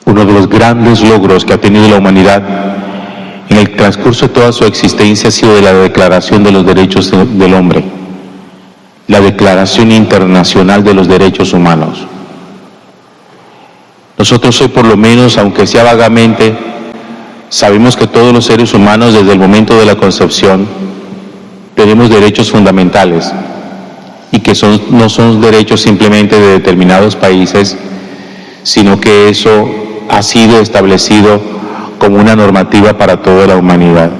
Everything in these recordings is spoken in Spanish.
Uno de los grandes logros que ha tenido la humanidad en el transcurso de toda su existencia ha sido de la Declaración de los Derechos del Hombre, la Declaración Internacional de los Derechos Humanos. Nosotros hoy, por lo menos, aunque sea vagamente, sabemos que todos los seres humanos, desde el momento de la concepción, tenemos derechos fundamentales y que no son derechos simplemente de determinados países, sino que eso ha sido establecido como una normativa para toda la humanidad.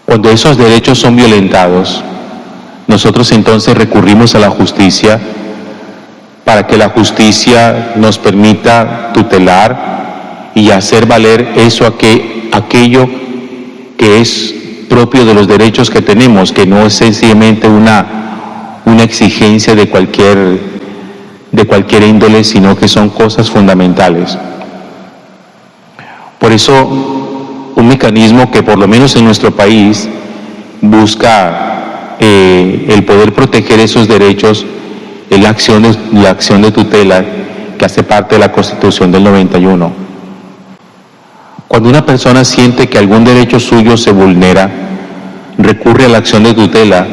Cuando esos derechos son violentados, nosotros entonces recurrimos a la justicia para que la justicia nos permita tutelar y hacer valer aquello que es propio de los derechos que tenemos, que no es sencillamente una exigencia de cualquier índole, sino que son cosas fundamentales. Por eso, un mecanismo que por lo menos en nuestro país busca el poder proteger esos derechos es la acción de tutela que hace parte de la Constitución del 91. Cuando una persona siente que algún derecho suyo se vulnera, recurre a la acción de tutela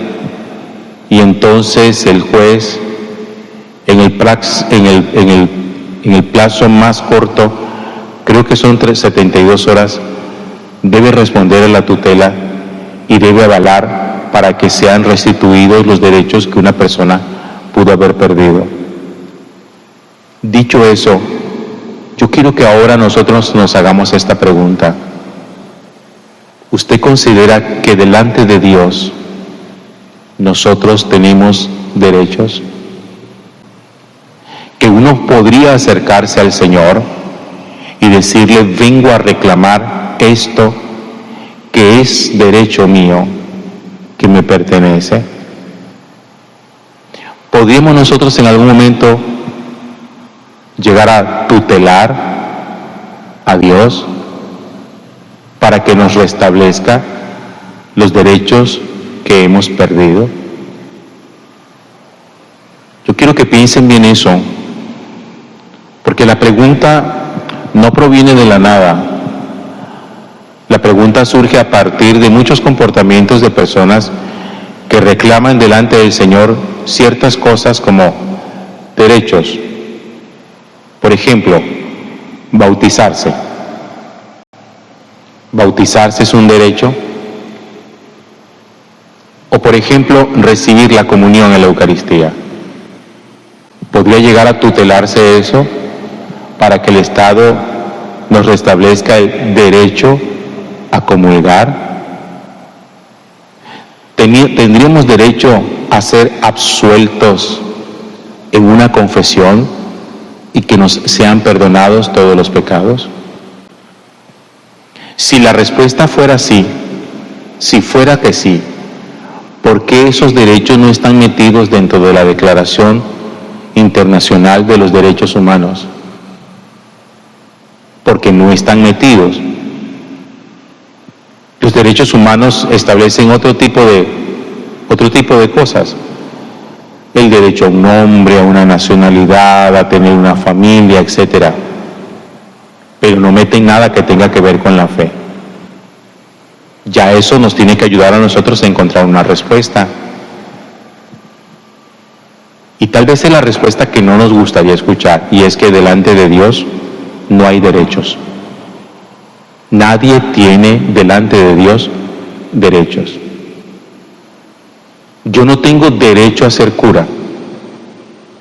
y entonces el juez, en el plazo más corto, creo que son 72 horas, debe responder a la tutela y debe avalar para que sean restituidos los derechos que una persona pudo haber perdido. Dicho eso, yo quiero que ahora nosotros nos hagamos esta pregunta. ¿Usted considera que delante de Dios nosotros tenemos derechos? Que uno podría acercarse al Señor y decirle: vengo a reclamar esto que es derecho mío, que me pertenece. ¿Podríamos nosotros en algún momento llegar a tutelar a Dios para que nos restablezca los derechos que hemos perdido? Yo quiero que piensen bien eso, porque la pregunta no proviene de la nada. La pregunta surge a partir de muchos comportamientos de personas que reclaman delante del Señor ciertas cosas como derechos. Por ejemplo, bautizarse. ¿Bautizarse es un derecho? O por ejemplo, recibir la comunión en la Eucaristía. ¿Podría llegar a tutelarse eso para que el Estado nos restablezca el derecho a comulgar? ¿Tendríamos derecho a ser absueltos en una confesión y que nos sean perdonados todos los pecados? Si la respuesta fuera sí, si fuera que sí, ¿por qué esos derechos no están metidos dentro de la Declaración Internacional de los Derechos Humanos? Porque no están metidos. Los derechos humanos establecen otro tipo de cosas. El derecho a un nombre, a una nacionalidad, a tener una familia, etc. Pero no meten nada que tenga que ver con la fe. Ya eso nos tiene que ayudar a nosotros a encontrar una respuesta. Y tal vez es la respuesta que no nos gustaría escuchar, y es que delante de Dios no hay derechos. Nadie tiene delante de Dios derechos. Yo no tengo derecho a ser cura,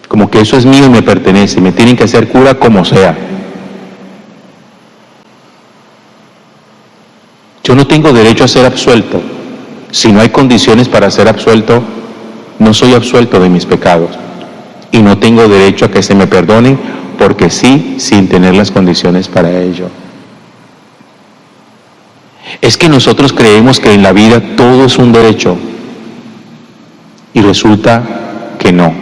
como que eso es mío y me pertenece, me tienen que hacer cura como sea. Yo no tengo derecho a ser absuelto. Si no hay condiciones para ser absuelto, no soy absuelto de mis pecados. Y no tengo derecho a que se me perdonen, porque sí, sin tener las condiciones para ello. Es que nosotros creemos que en la vida todo es un derecho, y resulta que no.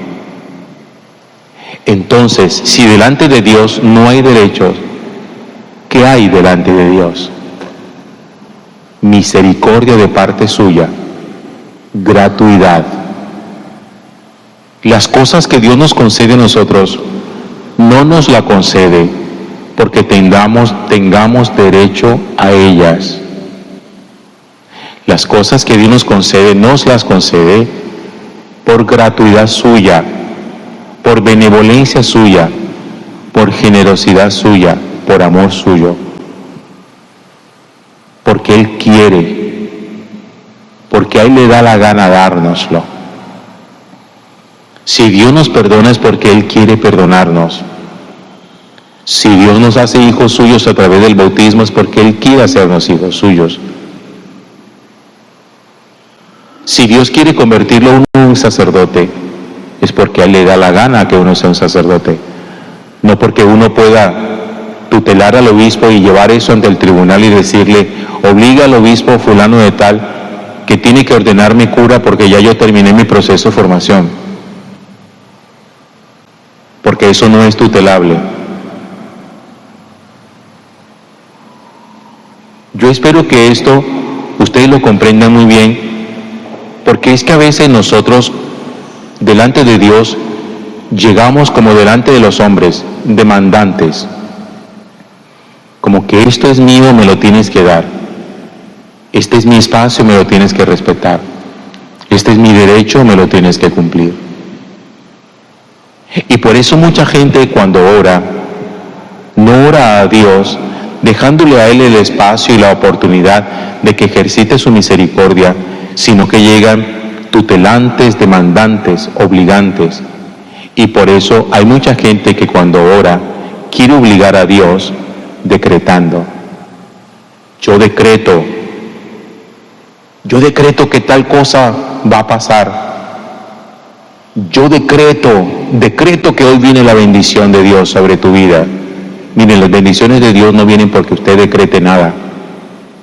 Entonces, si delante de Dios no hay derechos, ¿qué hay delante de Dios? Misericordia de parte suya, gratuidad. Las cosas que Dios nos concede a nosotros, no nos la concede porque tengamos derecho a ellas. Las cosas que Dios nos concede, nos las concede por gratuidad suya, por benevolencia suya, por generosidad suya, por amor suyo. Porque Él quiere, porque a Él le da la gana dárnoslo. Si Dios nos perdona es porque Él quiere perdonarnos. Si Dios nos hace hijos suyos a través del bautismo es porque Él quiere hacernos hijos suyos. Si Dios quiere convertirlo a uno en un sacerdote, es porque a Él le da la gana que uno sea un sacerdote. No porque uno pueda tutelar al obispo y llevar eso ante el tribunal y decirle, obliga al obispo fulano de tal que tiene que ordenarme cura porque ya yo terminé mi proceso de formación. Porque eso no es tutelable. Yo espero que esto ustedes lo comprendan muy bien, porque es que a veces nosotros, delante de Dios, llegamos como delante de los hombres, demandantes. Como que esto es mío, me lo tienes que dar. Este es mi espacio, me lo tienes que respetar. Este es mi derecho, me lo tienes que cumplir. Y por eso mucha gente cuando ora, no ora a Dios, dejándole a Él el espacio y la oportunidad de que ejercite su misericordia, sino que llegan tutelantes, demandantes, obligantes. Y por eso hay mucha gente que cuando ora quiere obligar a Dios decretando. Yo decreto que tal cosa va a pasar. Yo decreto que hoy viene la bendición de Dios sobre tu vida. Miren, las bendiciones de Dios no vienen porque usted decrete nada.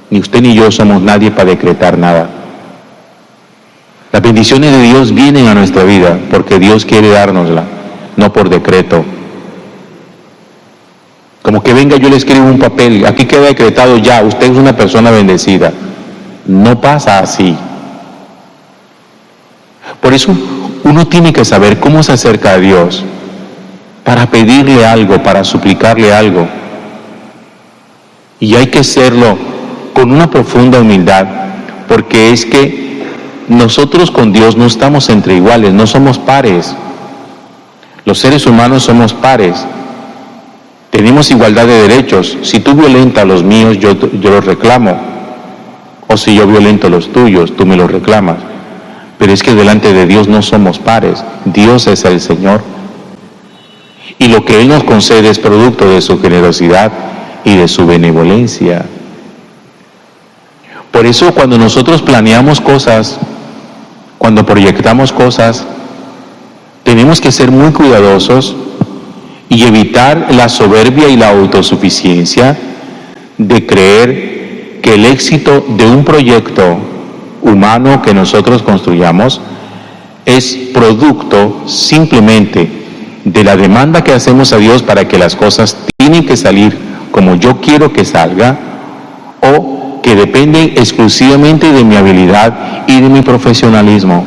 Ni usted ni yo somos nadie para decretar nada. Las bendiciones de Dios vienen a nuestra vida porque Dios quiere dárnosla, no por decreto. Como que venga, yo le escribo un papel, aquí queda decretado ya, usted es una persona bendecida. No pasa así. Por eso uno tiene que saber cómo se acerca a Dios para pedirle algo, para suplicarle algo. Y hay que hacerlo con una profunda humildad, porque es que nosotros con Dios no estamos entre iguales, no somos pares. Los seres humanos somos pares. Tenemos igualdad de derechos. Si tú violentas los míos, yo los reclamo. O si yo violento los tuyos, tú me los reclamas. Pero es que delante de Dios no somos pares. Dios es el Señor. Y lo que Él nos concede es producto de su generosidad y de su benevolencia. Por eso cuando nosotros planeamos cosas, cuando proyectamos cosas, tenemos que ser muy cuidadosos y evitar la soberbia y la autosuficiencia de creer que el éxito de un proyecto humano que nosotros construyamos es producto simplemente de la demanda que hacemos a Dios para que las cosas tienen que salir como yo quiero que salga, o que dependen exclusivamente de mi habilidad y de mi profesionalismo.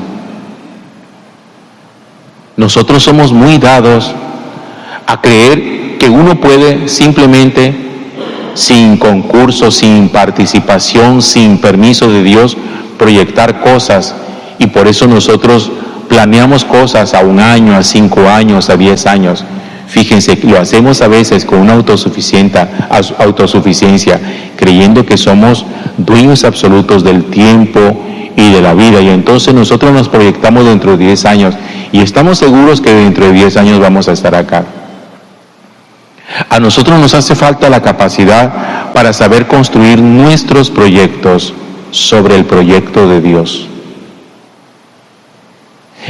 Nosotros somos muy dados a creer que uno puede simplemente, sin concurso, sin participación, sin permiso de Dios, proyectar cosas, y por eso nosotros planeamos cosas a 1 año, a 5 años, a 10 años. Fíjense, lo hacemos a veces con una autosuficiencia, creyendo que somos dueños absolutos del tiempo y de la vida, y entonces nosotros nos proyectamos dentro de 10 años, y estamos seguros que dentro de 10 años vamos a estar acá. A nosotros nos hace falta la capacidad para saber construir nuestros proyectos sobre el proyecto de Dios.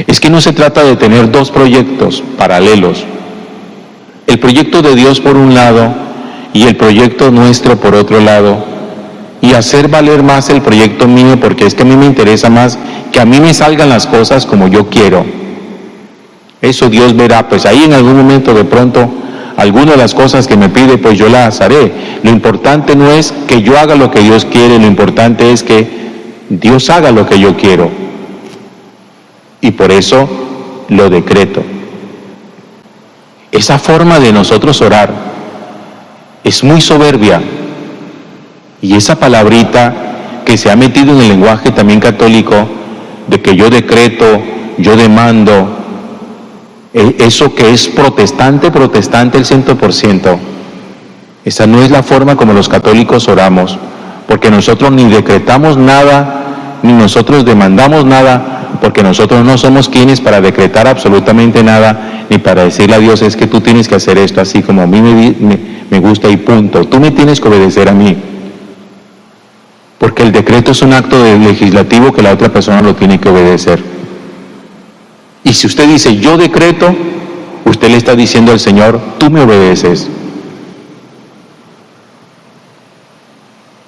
Es que no se trata de tener 2 proyectos paralelos. El proyecto de Dios por un lado y el proyecto nuestro por otro lado, y hacer valer más el proyecto mío porque es que a mí me interesa más que a mí me salgan las cosas como yo quiero. Eso Dios verá, pues ahí en algún momento de pronto alguna de las cosas que me pide pues yo las haré. Lo importante no es que yo haga lo que Dios quiere, lo importante es que Dios haga lo que yo quiero. Y por eso lo decreto. Esa forma de nosotros orar es muy soberbia. Y esa palabrita que se ha metido en el lenguaje también católico, de que yo decreto, yo demando, eso que es protestante el 100%, esa no es la forma como los católicos oramos, porque nosotros ni decretamos nada, ni nosotros demandamos nada, porque nosotros no somos quienes para decretar absolutamente nada, ni para decirle a Dios, es que tú tienes que hacer esto así como a mí me gusta y punto. Tú me tienes que obedecer a mí. Porque el decreto es un acto legislativo que la otra persona lo tiene que obedecer. Y si usted dice, yo decreto, usted le está diciendo al Señor, tú me obedeces.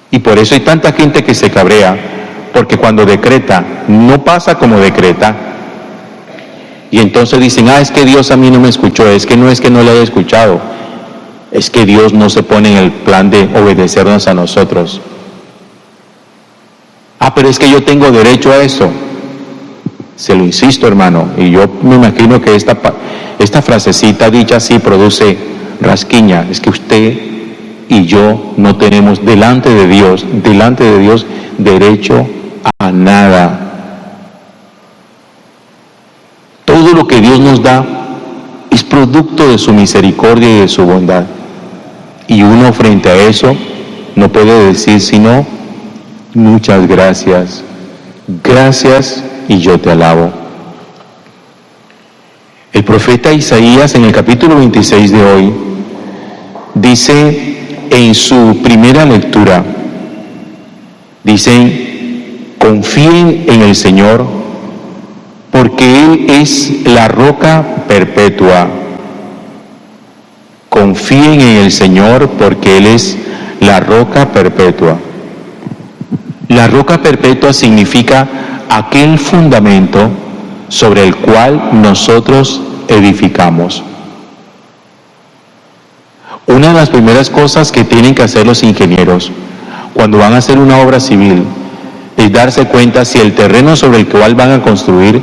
Y por eso hay tanta gente que se cabrea, porque cuando decreta, no pasa como decreta. Y entonces dicen, es que Dios a mí no me escuchó, es que no le haya escuchado, es que Dios no se pone en el plan de obedecernos a nosotros. Pero es que yo tengo derecho a eso. Se lo insisto, hermano, y yo me imagino que esta frasecita dicha así produce rasquiña. Es que usted y yo no tenemos delante de Dios derecho a nada. Todo lo que Dios nos da es producto de su misericordia y de su bondad. Y uno frente a eso no puede decir sino, muchas gracias, gracias y yo te alabo. El profeta Isaías en el capítulo 26 de hoy dice en su primera lectura, dice, confíen en el Señor porque Él es la roca perpetua. Confíen en el Señor porque Él es la roca perpetua. La roca perpetua significa aquel fundamento sobre el cual nosotros edificamos. Una de las primeras cosas que tienen que hacer los ingenieros cuando van a hacer una obra civil es darse cuenta si el terreno sobre el cual van a construir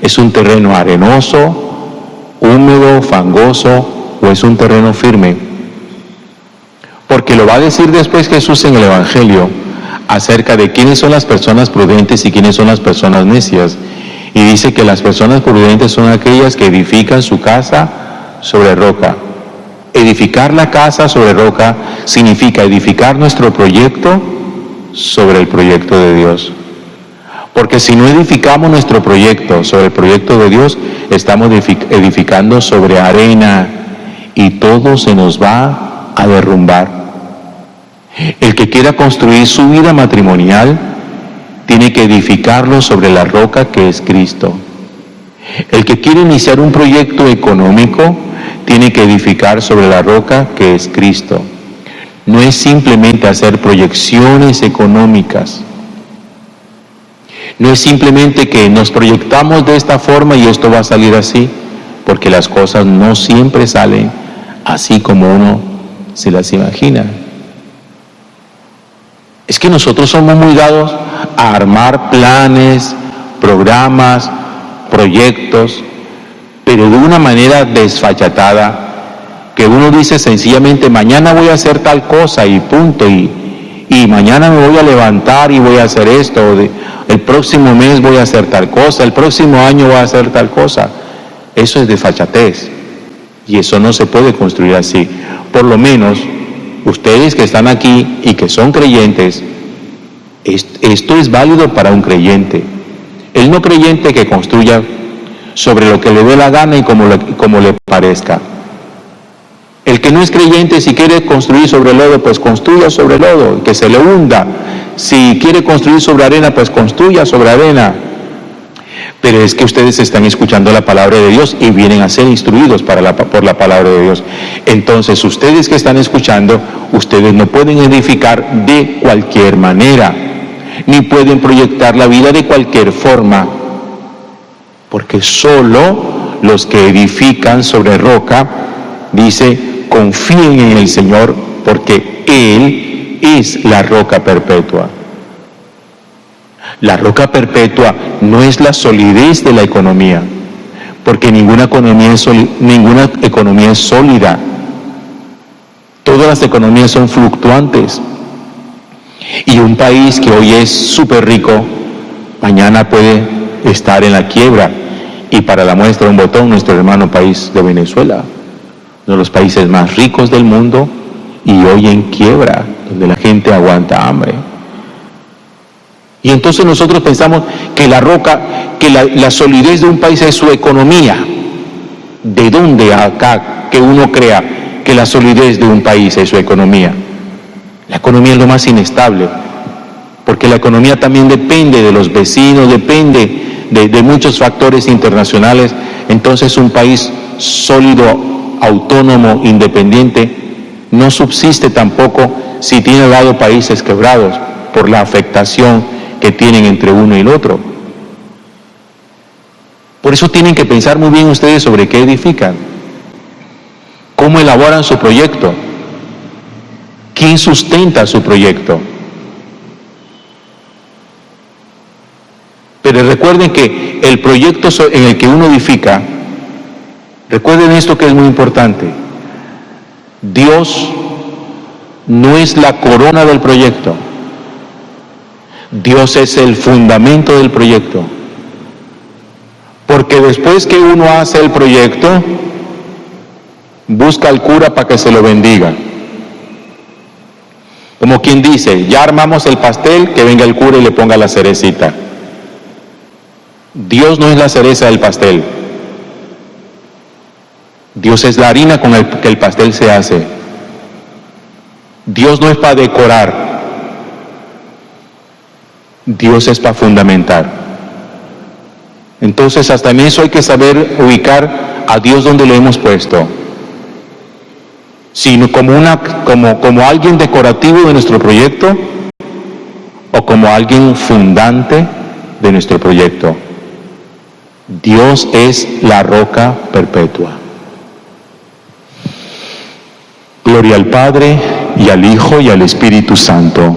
es un terreno arenoso, húmedo, fangoso o es un terreno firme. Porque lo va a decir después Jesús en el Evangelio acerca de quiénes son las personas prudentes y quiénes son las personas necias. Y dice que las personas prudentes son aquellas que edifican su casa sobre roca. Edificar la casa sobre roca significa edificar nuestro proyecto sobre el proyecto de Dios. Porque si no edificamos nuestro proyecto sobre el proyecto de Dios, estamos edificando sobre arena y todo se nos va a derrumbar. El que quiera construir su vida matrimonial tiene que edificarlo sobre la roca que es Cristo. El que quiere iniciar un proyecto económico tiene que edificar sobre la roca que es Cristo. No es simplemente hacer proyecciones económicas. No es simplemente que nos proyectamos de esta forma y esto va a salir así, porque las cosas no siempre salen así como uno se las imagina. Es que nosotros somos muy dados a armar planes, programas, proyectos, pero de una manera desfachatada, que uno dice sencillamente, mañana voy a hacer tal cosa y punto, y mañana me voy a levantar y voy a hacer esto, el próximo mes voy a hacer tal cosa, el próximo año voy a hacer tal cosa. Eso es desfachatez, y eso no se puede construir así. Por lo menos, ustedes que están aquí y que son creyentes, esto es válido para un creyente. El no creyente que construya sobre lo que le dé la gana y como le parezca. El que no es creyente, si quiere construir sobre lodo, pues construya sobre lodo, que se le hunda. Si quiere construir sobre arena, pues construya sobre arena. Pero es que ustedes están escuchando la palabra de Dios y vienen a ser instruidos por la palabra de Dios. Entonces, ustedes que están escuchando, ustedes no pueden edificar de cualquier manera, ni pueden proyectar la vida de cualquier forma, porque solo los que edifican sobre roca, dice, confíen en el Señor, porque Él es la roca perpetua. La roca perpetua no es la solidez de la economía, porque ninguna economía es sólida. Todas las economías son fluctuantes. Y un país que hoy es súper rico, mañana puede estar en la quiebra. Y para la muestra un botón, nuestro hermano país de Venezuela, uno de los países más ricos del mundo, y hoy en quiebra, donde la gente aguanta hambre. Y entonces nosotros pensamos que la roca, que la solidez de un país es su economía. ¿De dónde acá que uno crea que la solidez de un país es su economía? La economía es lo más inestable, porque la economía también depende de los vecinos, depende de muchos factores internacionales. Entonces un país sólido, autónomo, independiente, no subsiste tampoco si tiene al lado países quebrados por la afectación que tienen entre uno y el otro. Por eso tienen que pensar muy bien ustedes sobre qué edifican, cómo elaboran su proyecto, quién sustenta su proyecto. Pero recuerden que el proyecto en el que uno edifica, recuerden esto que es muy importante, Dios no es la corona del proyecto, Dios es el fundamento del proyecto. Porque después que uno hace el proyecto, busca al cura para que se lo bendiga. Como quien dice, ya armamos el pastel, que venga el cura y le ponga la cerecita. Dios no es la cereza del pastel. Dios es la harina con la que el pastel se hace. Dios no es para decorar. Dios es para fundamentar. Entonces, hasta en eso hay que saber ubicar a Dios donde lo hemos puesto. Sino como alguien decorativo de nuestro proyecto o como alguien fundante de nuestro proyecto. Dios es la roca perpetua. Gloria al Padre, y al Hijo, y al Espíritu Santo.